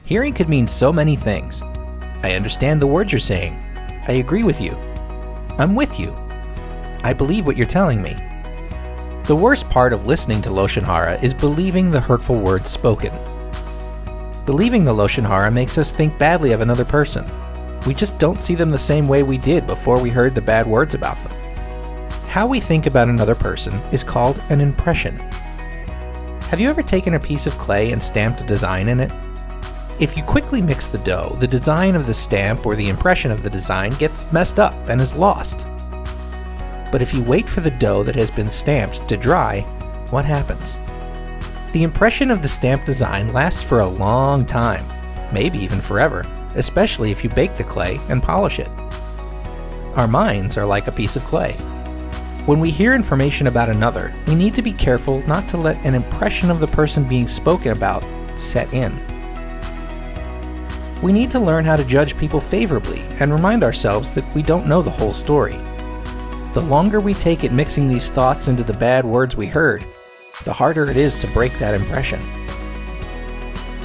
Hearing could mean so many things. I understand the words you're saying. I agree with you. I'm with you. I believe what you're telling me. The worst part of listening to Loshin Hara is believing the hurtful words spoken. Believing the Loshin Hara makes us think badly of another person. We just don't see them the same way we did before we heard the bad words about them. How we think about another person is called an impression. Have you ever taken a piece of clay and stamped a design in it? If you quickly mix the dough, the design of the stamp or the impression of the design gets messed up and is lost. But if you wait for the dough that has been stamped to dry, what happens? The impression of the stamped design lasts for a long time, maybe even forever, especially if you bake the clay and polish it. Our minds are like a piece of clay. When we hear information about another, we need to be careful not to let an impression of the person being spoken about set in. We need to learn how to judge people favorably and remind ourselves that we don't know the whole story. The longer we take at mixing these thoughts into the bad words we heard, the harder it is to break that impression.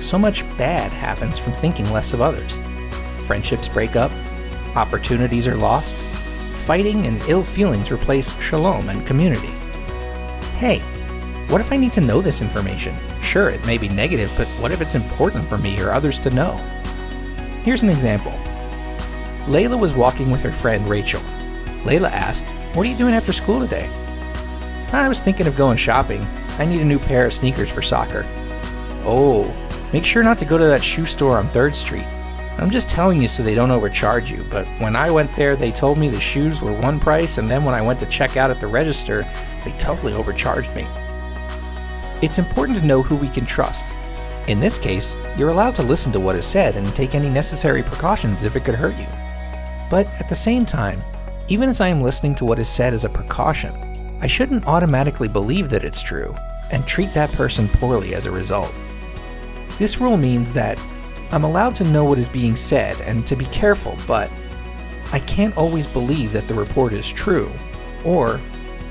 So much bad happens from thinking less of others. Friendships break up, opportunities are lost, fighting and ill feelings replace shalom and community. Hey, what if I need to know this information? Sure, it may be negative, but what if it's important for me or others to know? Here's an example. Layla was walking with her friend Rachel. Layla asked, "What are you doing after school today?" "I was thinking of going shopping. I need a new pair of sneakers for soccer." "Oh, make sure not to go to that shoe store on 3rd Street. I'm just telling you so they don't overcharge you, but when I went there they told me the shoes were one price, and then when I went to check out at the register, they totally overcharged me." It's important to know who we can trust. In this case, you're allowed to listen to what is said and take any necessary precautions if it could hurt you. But at the same time, even as I am listening to what is said as a precaution, I shouldn't automatically believe that it's true and treat that person poorly as a result. This rule means that I'm allowed to know what is being said and to be careful, but I can't always believe that the report is true, or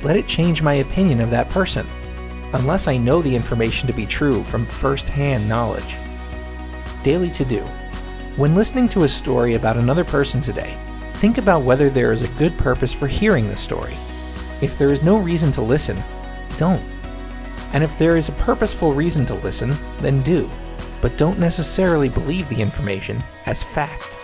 let it change my opinion of that person, unless I know the information to be true from first-hand knowledge. Daily to-do. When listening to a story about another person today, think about whether there is a good purpose for hearing the story. If there is no reason to listen, don't. And if there is a purposeful reason to listen, then do. But don't necessarily believe the information as fact.